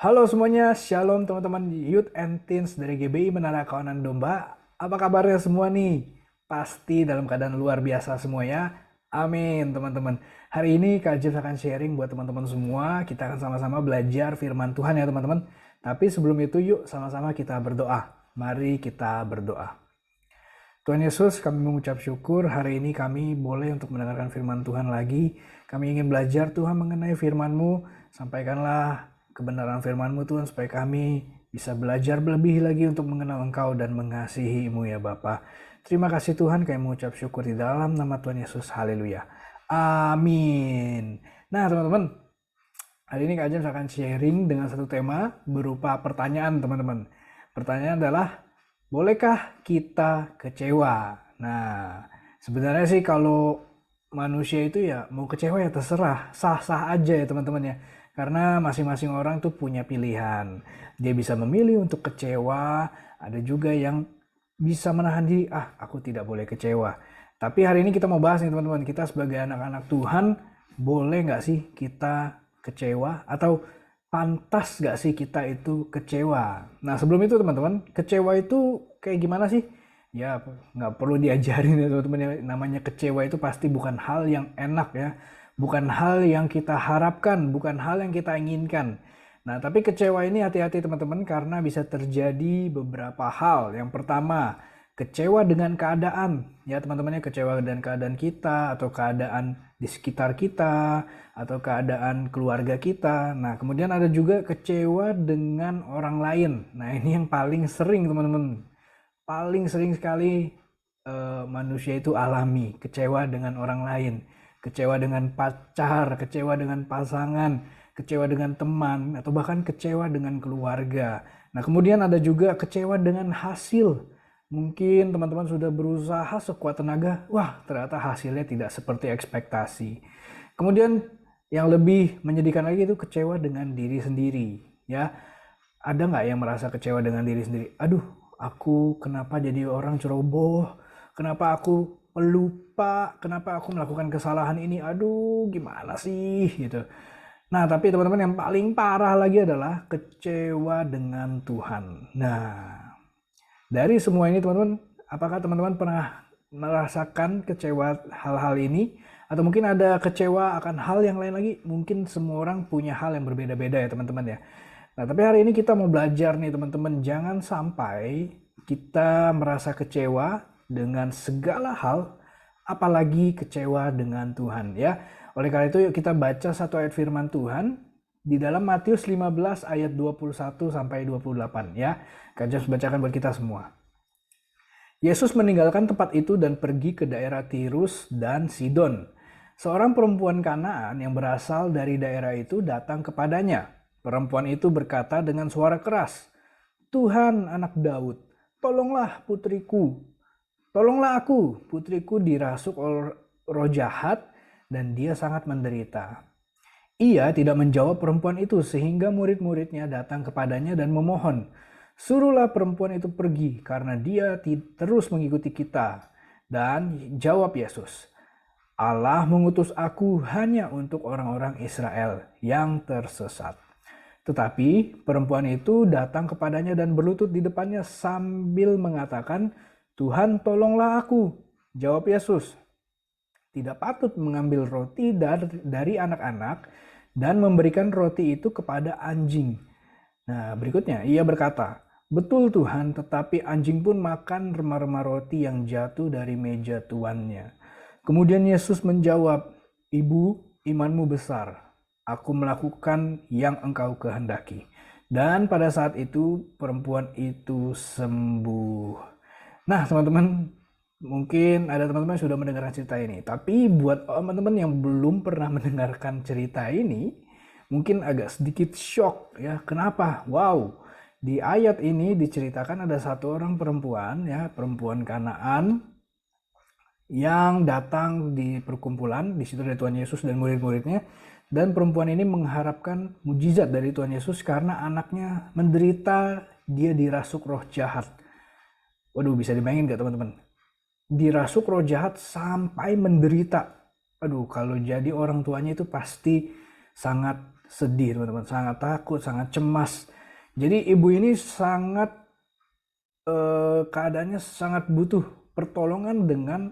Halo semuanya, Shalom teman-teman Youth and Teens dari GBI Menara Kawanan Domba. Apa kabarnya semua nih? Pasti dalam keadaan luar biasa semua ya. Amin teman-teman. Hari ini Kak Jeff akan sharing buat teman-teman semua. Kita akan sama-sama belajar firman Tuhan ya teman-teman. Tapi sebelum itu yuk sama-sama kita berdoa. Mari kita berdoa. Tuhan Yesus, kami mengucap syukur hari ini kami boleh untuk mendengarkan firman Tuhan lagi. Kami ingin belajar Tuhan mengenai firman-Mu. Sampaikanlah kebenaran firman-Mu Tuhan supaya kami bisa belajar lebih lagi untuk mengenal Engkau dan mengasihi-Mu ya Bapa. Terima kasih Tuhan, kami mengucap syukur di dalam nama Tuhan Yesus. Haleluya. Amin. Nah teman-teman, hari ini Kak James akan sharing dengan satu tema berupa pertanyaan teman-teman. Pertanyaan adalah, bolehkah kita kecewa? Nah, sebenarnya sih kalau manusia itu ya mau kecewa ya terserah, sah-sah aja ya teman-teman ya. Karena masing-masing orang tuh punya pilihan. Dia bisa memilih untuk kecewa, ada juga yang bisa menahan diri, aku tidak boleh kecewa. Tapi hari ini kita mau bahas nih teman-teman, kita sebagai anak-anak Tuhan, boleh nggak sih kita kecewa? Atau pantas gak sih kita itu kecewa? Nah sebelum itu teman-teman, kecewa itu kayak gimana sih? Ya nggak perlu diajarin ya teman-teman, namanya kecewa itu pasti bukan hal yang enak ya. Bukan hal yang kita harapkan, bukan hal yang kita inginkan. Nah tapi kecewa ini hati-hati teman-teman karena bisa terjadi beberapa hal. Yang pertama, kecewa dengan keadaan. Ya teman-teman ya, kecewa dengan keadaan kita atau keadaan di sekitar kita atau keadaan keluarga kita. Nah, kemudian ada juga kecewa dengan orang lain. Nah, ini yang paling sering, teman-teman. Paling sering sekali manusia itu alami kecewa dengan orang lain, kecewa dengan pacar, kecewa dengan pasangan, kecewa dengan teman, atau bahkan kecewa dengan keluarga. Nah, kemudian ada juga kecewa dengan hasil. Mungkin teman-teman sudah berusaha sekuat tenaga, wah ternyata hasilnya tidak seperti ekspektasi. Kemudian yang lebih menyedihkan lagi itu kecewa dengan diri sendiri. Ya, ada nggak yang merasa kecewa dengan diri sendiri? Aduh, aku kenapa jadi orang ceroboh? Kenapa aku pelupa? Kenapa aku melakukan kesalahan ini? Aduh, gimana sih gitu. Nah, tapi teman-teman yang paling parah lagi adalah kecewa dengan Tuhan. Nah, dari semua ini teman-teman, apakah teman-teman pernah merasakan kecewa hal-hal ini? Atau mungkin ada kecewa akan hal yang lain lagi? Mungkin semua orang punya hal yang berbeda-beda ya teman-teman ya. Nah tapi hari ini kita mau belajar nih teman-teman, jangan sampai kita merasa kecewa dengan segala hal, apalagi kecewa dengan Tuhan ya. Oleh karena itu yuk kita baca satu ayat firman Tuhan di dalam Matius 15 ayat 21 sampai 28 ya. Kak James bacakan buat kita semua. Yesus meninggalkan tempat itu dan pergi ke daerah Tirus dan Sidon. Seorang perempuan Kanaan yang berasal dari daerah itu datang kepadanya. Perempuan itu berkata dengan suara keras, "Tuhan, anak Daud, tolonglah putriku. Tolonglah aku, putriku dirasuk oleh roh jahat dan dia sangat menderita." Ia tidak menjawab perempuan itu sehingga murid-muridnya datang kepadanya dan memohon, "Suruhlah perempuan itu pergi karena dia terus mengikuti kita." Dan jawab Yesus, "Allah mengutus aku hanya untuk orang-orang Israel yang tersesat." Tetapi perempuan itu datang kepadanya dan berlutut di depannya sambil mengatakan, "Tuhan, tolonglah aku." Jawab Yesus, "Tidak patut mengambil roti dari anak-anak dan memberikan roti itu kepada anjing." Nah, berikutnya ia berkata, "Betul Tuhan, tetapi anjing pun makan remah-remah roti yang jatuh dari meja tuannya." Kemudian Yesus menjawab, "Ibu, imanmu besar. Aku melakukan yang engkau kehendaki." Dan pada saat itu perempuan itu sembuh. Nah teman-teman, mungkin ada teman-teman yang sudah mendengarkan cerita ini. Tapi buat teman-teman yang belum pernah mendengarkan cerita ini, mungkin agak sedikit shock ya. Kenapa? Wow, di ayat ini diceritakan ada satu orang perempuan ya, perempuan Kanaan yang datang di perkumpulan. Di situ ada Tuhan Yesus dan murid-muridnya. Dan perempuan ini mengharapkan mujizat dari Tuhan Yesus karena anaknya menderita, dia dirasuk roh jahat. Waduh, bisa dibayangin gak teman-teman? Dirasuk roh jahat sampai menderita. Aduh, kalau jadi orang tuanya itu pasti sangat sedih teman-teman, sangat takut, sangat cemas. Jadi ibu ini sangat keadaannya sangat butuh pertolongan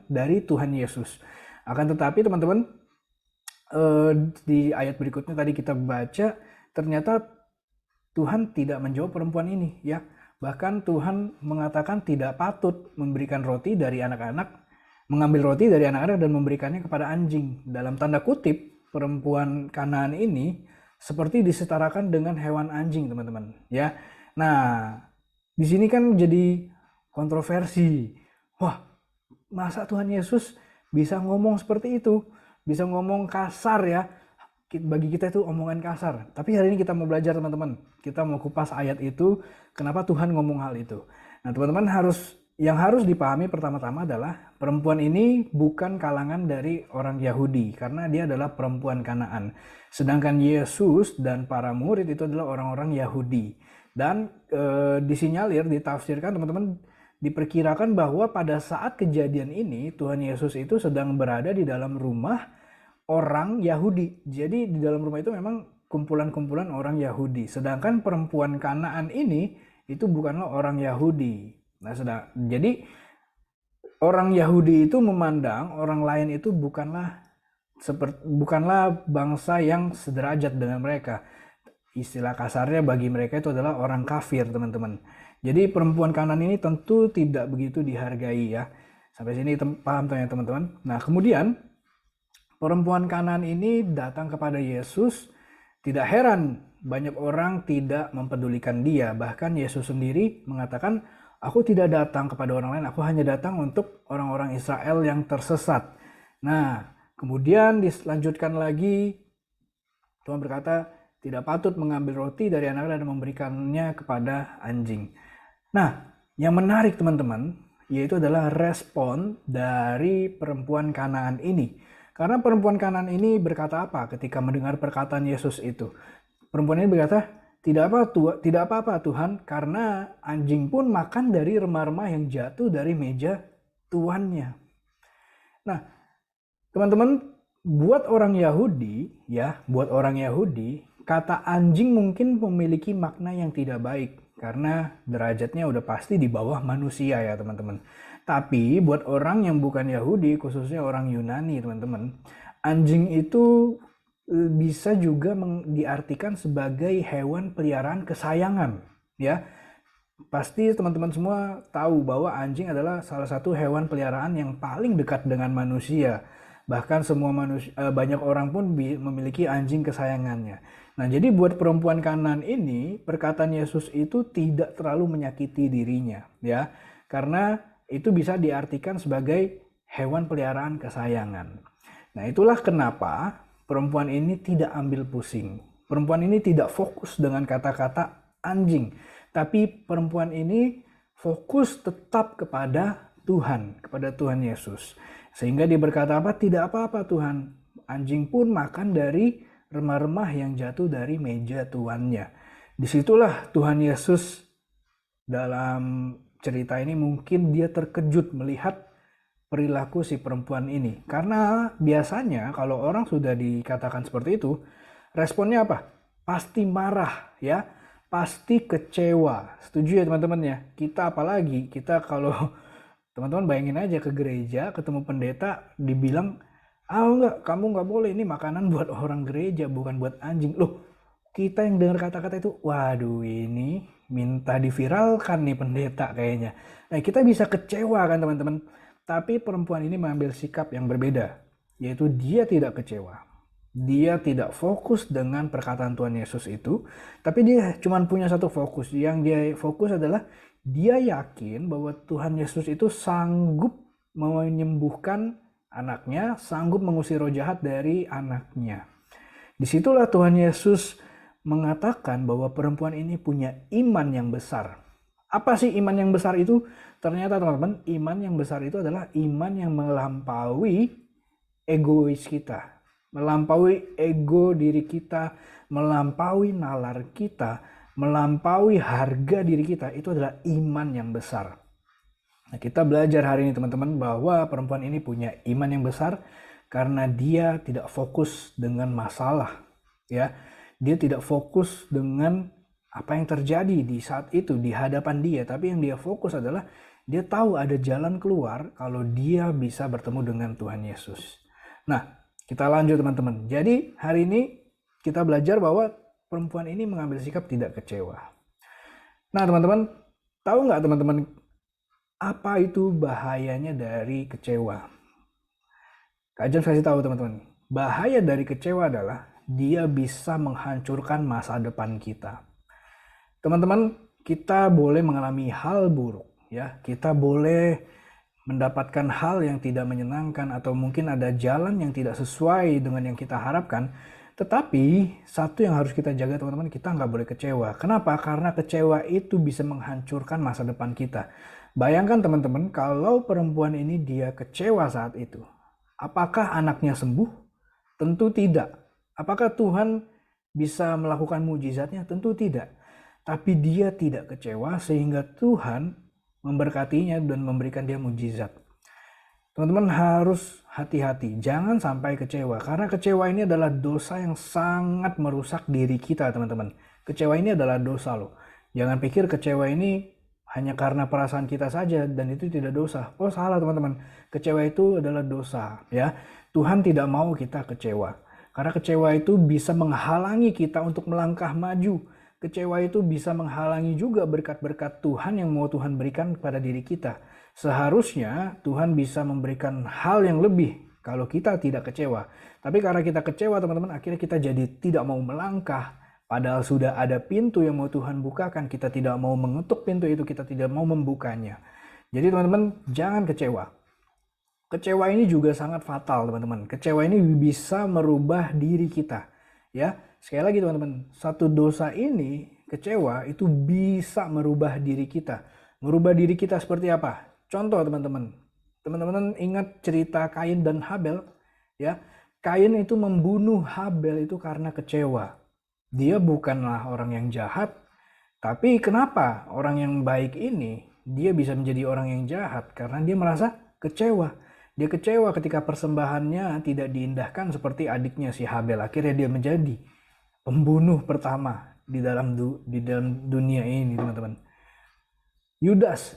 dari Tuhan Yesus. Akan tetapi teman-teman, di ayat berikutnya tadi kita baca, ternyata Tuhan tidak menjawab perempuan ini, ya. Bahkan Tuhan mengatakan tidak patut memberikan roti dari anak-anak, mengambil roti dari anak-anak dan memberikannya kepada anjing. Dalam tanda kutip, perempuan Kanaan ini seperti disetarakan dengan hewan anjing, teman-teman, ya. Nah, di sini kan jadi kontroversi. Wah, masa Tuhan Yesus bisa ngomong seperti itu? Bisa ngomong kasar ya. Bagi kita itu omongan kasar. Tapi hari ini kita mau belajar teman-teman. Kita mau kupas ayat itu, kenapa Tuhan ngomong hal itu. Nah teman-teman, yang harus dipahami pertama-tama adalah perempuan ini bukan kalangan dari orang Yahudi. Karena dia adalah perempuan Kanaan. Sedangkan Yesus dan para murid itu adalah orang-orang Yahudi. Dan disinyalir, ditafsirkan teman-teman, diperkirakan bahwa pada saat kejadian ini Tuhan Yesus itu sedang berada di dalam rumah orang Yahudi. Jadi di dalam rumah itu memang kumpulan-kumpulan orang Yahudi. Sedangkan perempuan Kanaan ini itu bukanlah orang Yahudi. Nah, jadi orang Yahudi itu memandang orang lain itu bukanlah bangsa yang sederajat dengan mereka. Istilah kasarnya bagi mereka itu adalah orang kafir, teman-teman. Jadi perempuan Kanaan ini tentu tidak begitu dihargai ya. Sampai sini paham ya teman-teman. Nah kemudian perempuan Kanaan ini datang kepada Yesus. Tidak heran banyak orang tidak mempedulikan dia. Bahkan Yesus sendiri mengatakan, aku tidak datang kepada orang lain, aku hanya datang untuk orang-orang Israel yang tersesat. Nah kemudian dilanjutkan lagi, Tuhan berkata, tidak patut mengambil roti dari anak dan memberikannya kepada anjing. Nah, yang menarik teman-teman, yaitu adalah respon dari perempuan Kanaan ini. Karena perempuan Kanaan ini berkata apa ketika mendengar perkataan Yesus itu? Perempuan ini berkata, tidak apa-apa Tuhan, karena anjing pun makan dari remah-remah yang jatuh dari meja tuannya. Nah, teman-teman, buat orang Yahudi, kata anjing mungkin memiliki makna yang tidak baik karena derajatnya udah pasti di bawah manusia ya teman-teman. Tapi buat orang yang bukan Yahudi, khususnya orang Yunani teman-teman, anjing itu bisa juga diartikan sebagai hewan peliharaan kesayangan ya. Pasti teman-teman semua tahu bahwa anjing adalah salah satu hewan peliharaan yang paling dekat dengan manusia. Bahkan banyak orang pun memiliki anjing kesayangannya. Nah, jadi buat perempuan Kanaan ini, perkataan Yesus itu tidak terlalu menyakiti dirinya, ya. Karena itu bisa diartikan sebagai hewan peliharaan kesayangan. Nah, itulah kenapa perempuan ini tidak ambil pusing. Perempuan ini tidak fokus dengan kata-kata anjing, tapi perempuan ini fokus tetap kepada Tuhan Yesus. Sehingga dia berkata apa? Tidak apa-apa Tuhan. Anjing pun makan dari remah-remah yang jatuh dari meja tuannya. Disitulah Tuhan Yesus dalam cerita ini mungkin dia terkejut melihat perilaku si perempuan ini. Karena biasanya kalau orang sudah dikatakan seperti itu, responnya apa? Pasti marah ya. Pasti kecewa. Setuju ya teman-teman ya? Kita apalagi, kita kalau teman-teman bayangin aja ke gereja, ketemu pendeta, dibilang, enggak, kamu nggak boleh, ini makanan buat orang gereja, bukan buat anjing. Loh, kita yang dengar kata-kata itu, waduh ini minta diviralkan nih pendeta kayaknya. Nah kita bisa kecewa kan teman-teman. Tapi perempuan ini mengambil sikap yang berbeda, yaitu dia tidak kecewa. Dia tidak fokus dengan perkataan Tuhan Yesus itu, tapi dia cuma punya satu fokus. Yang dia fokus adalah dia yakin bahwa Tuhan Yesus itu sanggup menyembuhkan anaknya, sanggup mengusir roh jahat dari anaknya. Disitulah Tuhan Yesus mengatakan bahwa perempuan ini punya iman yang besar. Apa sih iman yang besar itu? Ternyata teman-teman, iman yang besar itu adalah iman yang melampaui egois kita. Melampaui ego diri kita, melampaui nalar kita, melampaui harga diri kita, itu adalah iman yang besar. Nah, kita belajar hari ini teman-teman bahwa perempuan ini punya iman yang besar karena dia tidak fokus dengan masalah, ya. Dia tidak fokus dengan apa yang terjadi di saat itu di hadapan dia, tapi yang dia fokus adalah dia tahu ada jalan keluar kalau dia bisa bertemu dengan Tuhan Yesus. Nah, kita lanjut teman-teman. Jadi hari ini kita belajar bahwa perempuan ini mengambil sikap tidak kecewa. Nah teman-teman, tahu nggak teman-teman apa itu bahayanya dari kecewa? Kak James kasih tahu teman-teman. Bahaya dari kecewa adalah dia bisa menghancurkan masa depan kita. Teman-teman, kita boleh mengalami hal buruk, ya. Kita boleh mendapatkan hal yang tidak menyenangkan atau mungkin ada jalan yang tidak sesuai dengan yang kita harapkan. Tetapi satu yang harus kita jaga teman-teman, kita nggak boleh kecewa. Kenapa? Karena kecewa itu bisa menghancurkan masa depan kita. Bayangkan teman-teman, kalau perempuan ini dia kecewa saat itu, apakah anaknya sembuh? Tentu tidak. Apakah Tuhan bisa melakukan mujizatnya? Tentu tidak. Tapi dia tidak kecewa sehingga Tuhan memberkatinya dan memberikan dia mujizat. Teman-teman harus hati-hati, jangan sampai kecewa. Karena kecewa ini adalah dosa yang sangat merusak diri kita teman-teman. Kecewa ini adalah dosa loh. Jangan pikir kecewa ini hanya karena perasaan kita saja dan itu tidak dosa. Oh salah teman-teman, kecewa itu adalah dosa ya. Tuhan tidak mau kita kecewa. Karena kecewa itu bisa menghalangi kita untuk melangkah maju. Kecewa itu bisa menghalangi juga berkat-berkat Tuhan yang mau Tuhan berikan kepada diri kita. Seharusnya Tuhan bisa memberikan hal yang lebih kalau kita tidak kecewa. Tapi karena kita kecewa teman-teman, akhirnya kita jadi tidak mau melangkah. Padahal sudah ada pintu yang mau Tuhan bukakan, kita tidak mau mengetuk pintu itu, kita tidak mau membukanya. Jadi teman-teman, jangan kecewa. Kecewa ini juga sangat fatal teman-teman. Kecewa ini bisa merubah diri kita. Ya, sekali lagi teman-teman, satu dosa ini, kecewa itu bisa merubah diri kita. Merubah diri kita seperti apa? Contoh teman-teman. Teman-teman ingat cerita Kain dan Habel? Ya, Kain itu membunuh Habel itu karena kecewa. Dia bukanlah orang yang jahat, tapi kenapa orang yang baik ini dia bisa menjadi orang yang jahat? Karena dia merasa kecewa. Dia kecewa ketika persembahannya tidak diindahkan seperti adiknya si Habel. Akhirnya dia menjadi pembunuh pertama di dalam dunia ini, teman-teman. Yudas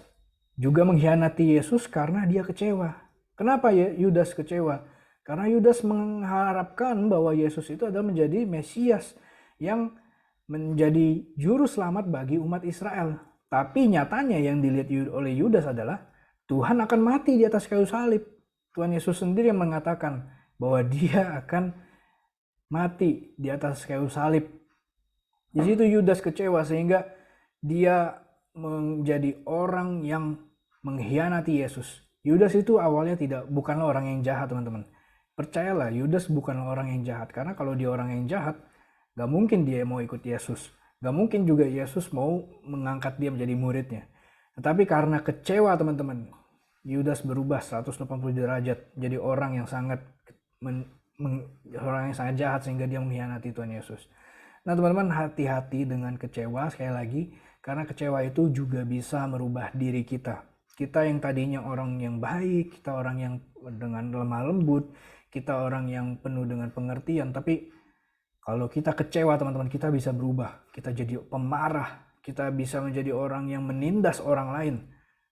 juga mengkhianati Yesus karena dia kecewa. Kenapa ya Yudas kecewa? Karena Yudas mengharapkan bahwa Yesus itu adalah menjadi Mesias yang menjadi juru selamat bagi umat Israel. Tapi nyatanya yang dilihat oleh Yudas adalah Tuhan akan mati di atas kayu salib. Tuhan Yesus sendiri yang mengatakan bahwa dia akan mati di atas kayu salib. Di situ Yudas kecewa sehingga dia menjadi orang yang mengkhianati Yesus. Yudas itu awalnya bukanlah orang yang jahat teman-teman. Percayalah, Yudas bukanlah orang yang jahat. Karena kalau dia orang yang jahat, gak mungkin dia mau ikut Yesus. Gak mungkin juga Yesus mau mengangkat dia menjadi muridnya. Tetapi karena kecewa teman-teman, Yudas berubah 180 derajat jadi orang yang sangat jahat sehingga dia mengkhianati Tuhan Yesus. Nah teman-teman, hati-hati dengan kecewa sekali lagi, karena kecewa itu juga bisa merubah diri kita. Kita yang tadinya orang yang baik, kita orang yang dengan lemah lembut, kita orang yang penuh dengan pengertian, tapi kalau kita kecewa teman-teman, kita bisa berubah. Kita jadi pemarah, kita bisa menjadi orang yang menindas orang lain.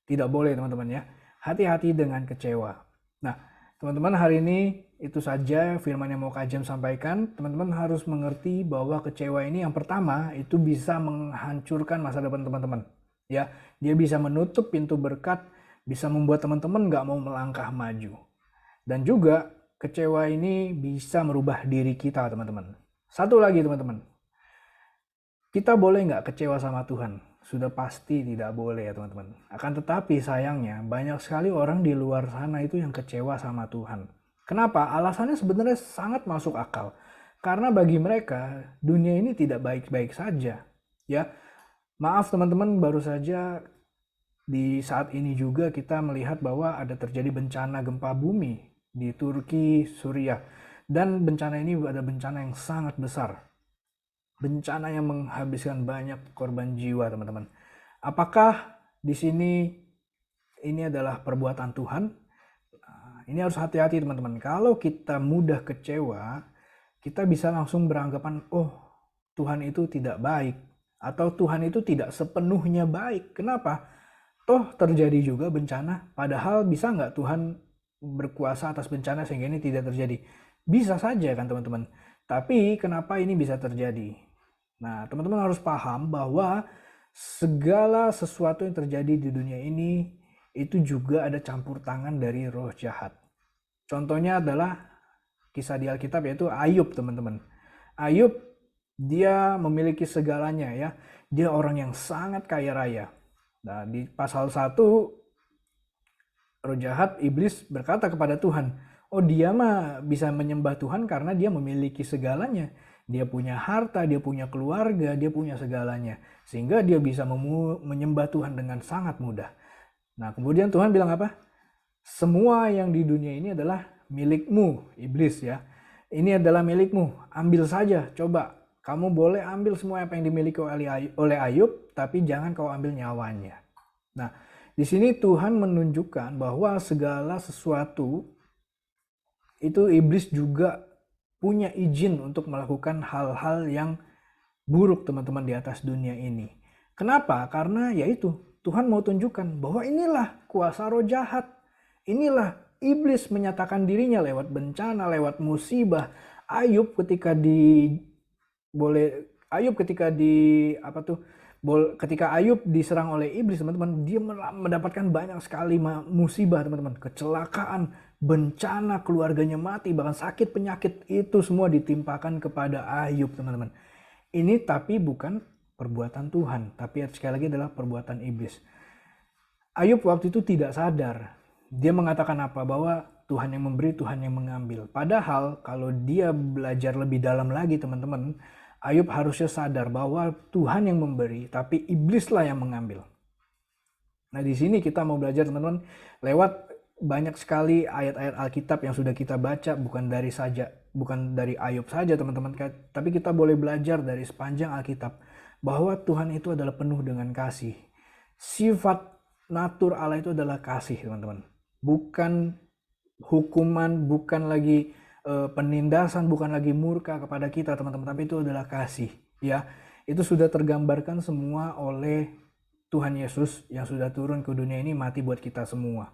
Tidak boleh teman-teman ya. Hati-hati dengan kecewa. Nah, teman-teman, hari ini itu saja firman yang mau Kak James sampaikan. Teman-teman harus mengerti bahwa kecewa ini yang pertama itu bisa menghancurkan masa depan teman-teman. Ya, dia bisa menutup pintu berkat, bisa membuat teman-teman nggak mau melangkah maju. Dan juga kecewa ini bisa merubah diri kita teman-teman. Satu lagi teman-teman, kita boleh nggak kecewa sama Tuhan? Sudah pasti tidak boleh ya teman-teman. Akan tetapi sayangnya banyak sekali orang di luar sana itu yang kecewa sama Tuhan. Kenapa? Alasannya sebenarnya sangat masuk akal. Karena bagi mereka dunia ini tidak baik-baik saja. Ya, maaf teman-teman, baru saja di saat ini juga kita melihat bahwa ada terjadi bencana gempa bumi di Turki, Suriah. Dan bencana ini ada bencana yang sangat besar. Bencana yang menghabiskan banyak korban jiwa, teman-teman. Apakah di sini ini adalah perbuatan Tuhan? Ini harus hati-hati, teman-teman. Kalau kita mudah kecewa, kita bisa langsung beranggapan, oh, Tuhan itu tidak baik atau Tuhan itu tidak sepenuhnya baik. Kenapa? Toh terjadi juga bencana, padahal bisa nggak Tuhan berkuasa atas bencana sehingga ini tidak terjadi? Bisa saja kan teman-teman. Tapi kenapa ini bisa terjadi? Nah, teman-teman harus paham bahwa segala sesuatu yang terjadi di dunia ini itu juga ada campur tangan dari roh jahat. Contohnya adalah kisah di Alkitab yaitu Ayub, teman-teman. Ayub dia memiliki segalanya ya. Dia orang yang sangat kaya raya. Nah, di pasal 1 roh jahat iblis berkata kepada Tuhan, "Oh, dia mah bisa menyembah Tuhan karena dia memiliki segalanya. Dia punya harta, dia punya keluarga, dia punya segalanya. Sehingga dia bisa menyembah Tuhan dengan sangat mudah." Nah, kemudian Tuhan bilang apa? "Semua yang di dunia ini adalah milikmu, iblis ya. Ini adalah milikmu, ambil saja, coba. Kamu boleh ambil semua apa yang dimiliki oleh Ayub, tapi jangan kau ambil nyawanya." Nah, di sini Tuhan menunjukkan bahwa segala sesuatu itu iblis juga punya izin untuk melakukan hal-hal yang buruk, teman-teman, di atas dunia ini. Kenapa? Karena yaitu Tuhan mau tunjukkan bahwa inilah kuasa roh jahat. Inilah iblis menyatakan dirinya lewat bencana, lewat musibah. Ayub ketika ketika Ayub diserang oleh iblis, teman-teman, dia mendapatkan banyak sekali musibah, teman-teman. Kecelakaan, bencana, keluarganya mati, bahkan sakit, penyakit, itu semua ditimpakan kepada Ayub, teman-teman. Ini tapi bukan perbuatan Tuhan, tapi sekali lagi adalah perbuatan iblis. Ayub waktu itu tidak sadar. Dia mengatakan apa? Bahwa Tuhan yang memberi, Tuhan yang mengambil. Padahal kalau dia belajar lebih dalam lagi, teman-teman, Ayub harusnya sadar bahwa Tuhan yang memberi, tapi iblislah yang mengambil. Nah, di sini kita mau belajar, teman-teman, lewat banyak sekali ayat-ayat Alkitab yang sudah kita baca, bukan dari Ayub saja, teman-teman, tapi kita boleh belajar dari sepanjang Alkitab bahwa Tuhan itu adalah penuh dengan kasih. Sifat natur Allah itu adalah kasih, teman-teman. Bukan hukuman, bukan lagi penindasan, bukan lagi murka kepada kita, teman-teman, tapi itu adalah kasih, ya. Itu sudah tergambarkan semua oleh Tuhan Yesus yang sudah turun ke dunia ini mati buat kita semua.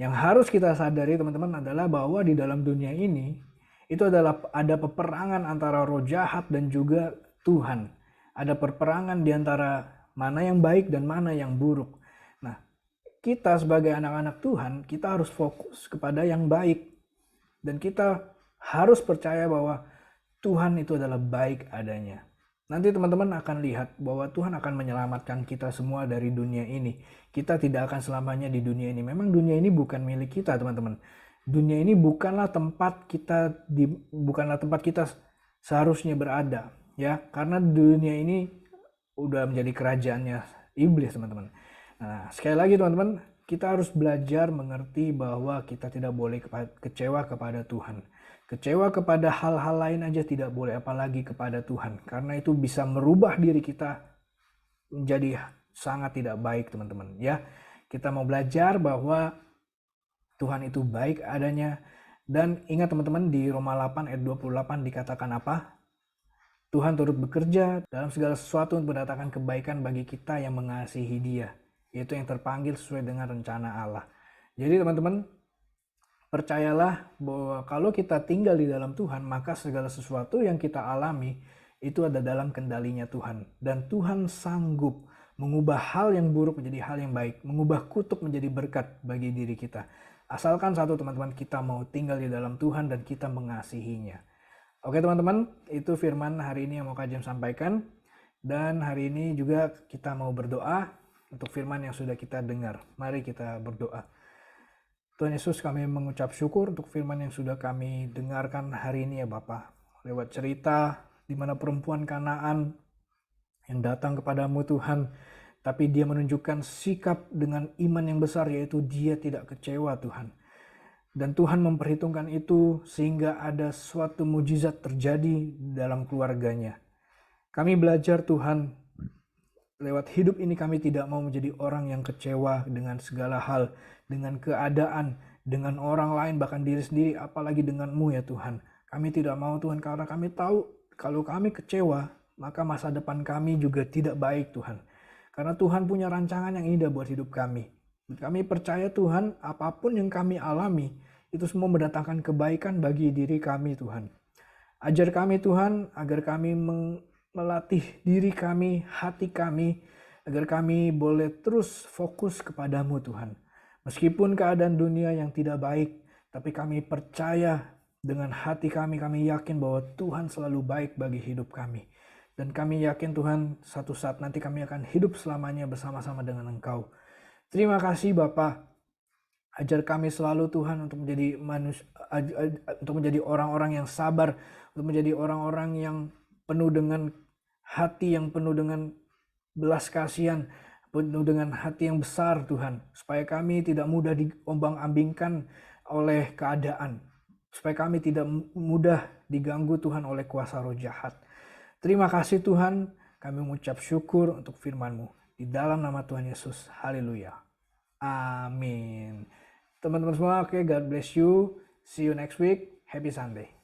Yang harus kita sadari, teman-teman, adalah bahwa di dalam dunia ini itu adalah ada peperangan antara roh jahat dan juga Tuhan. Ada peperangan di antara mana yang baik dan mana yang buruk. Nah, kita sebagai anak-anak Tuhan, kita harus fokus kepada yang baik. Dan kita harus percaya bahwa Tuhan itu adalah baik adanya. Nanti teman-teman akan lihat bahwa Tuhan akan menyelamatkan kita semua dari dunia ini. Kita tidak akan selamanya di dunia ini. Memang dunia ini bukan milik kita, teman-teman. Dunia ini bukanlah tempat kita seharusnya berada, ya. Karena dunia ini udah menjadi kerajaannya iblis, teman-teman. Nah, sekali lagi, teman-teman, kita harus belajar mengerti bahwa kita tidak boleh kecewa kepada Tuhan. Kecewa kepada hal-hal lain aja tidak boleh, apalagi kepada Tuhan. Karena itu bisa merubah diri kita menjadi sangat tidak baik, teman-teman. Ya, kita mau belajar bahwa Tuhan itu baik adanya. Dan ingat, teman-teman, di Roma 8 ayat 28 dikatakan apa? Tuhan turut bekerja dalam segala sesuatu untuk mendatangkan kebaikan bagi kita yang mengasihi Dia, yaitu yang terpanggil sesuai dengan rencana Allah. Jadi, teman-teman, percayalah bahwa kalau kita tinggal di dalam Tuhan, maka segala sesuatu yang kita alami itu ada dalam kendalinya Tuhan. Dan Tuhan sanggup mengubah hal yang buruk menjadi hal yang baik, mengubah kutuk menjadi berkat bagi diri kita. Asalkan satu, teman-teman, kita mau tinggal di dalam Tuhan dan kita mengasihinya. Oke, teman-teman, itu firman hari ini yang mau Kak James sampaikan. Dan hari ini juga kita mau berdoa untuk firman yang sudah kita dengar. Mari kita berdoa. Tuhan Yesus, kami mengucap syukur untuk firman yang sudah kami dengarkan hari ini ya Bapa. Lewat cerita di mana perempuan Kanaan yang datang kepadamu Tuhan, tapi dia menunjukkan sikap dengan iman yang besar, yaitu dia tidak kecewa Tuhan. Dan Tuhan memperhitungkan itu sehingga ada suatu mujizat terjadi dalam keluarganya. Kami belajar Tuhan, lewat hidup ini kami tidak mau menjadi orang yang kecewa dengan segala hal, dengan keadaan, dengan orang lain, bahkan diri sendiri, apalagi dengan-Mu ya Tuhan. Kami tidak mau Tuhan, karena kami tahu kalau kami kecewa, maka masa depan kami juga tidak baik Tuhan. Karena Tuhan punya rancangan yang indah buat hidup kami. Kami percaya Tuhan, apapun yang kami alami, itu semua mendatangkan kebaikan bagi diri kami Tuhan. Ajar kami Tuhan, agar kami melatih diri kami, hati kami, agar kami boleh terus fokus kepadamu Tuhan. Meskipun keadaan dunia yang tidak baik, tapi kami percaya dengan hati kami yakin bahwa Tuhan selalu baik bagi hidup kami. Dan kami yakin Tuhan, satu saat nanti kami akan hidup selamanya bersama-sama dengan Engkau. Terima kasih Bapa. Ajar kami selalu Tuhan untuk menjadi untuk menjadi orang-orang yang sabar, untuk menjadi orang-orang yang penuh dengan hati yang penuh dengan belas kasihan, penuh dengan hati yang besar Tuhan, supaya kami tidak mudah diombang-ambingkan oleh keadaan, supaya kami tidak mudah diganggu Tuhan oleh kuasa roh jahat. Terima kasih Tuhan, kami mengucap syukur untuk firman-Mu. Di dalam nama Tuhan Yesus, haleluya. Amin. Teman-teman semua, oke, God bless you. See you next week. Happy Sunday.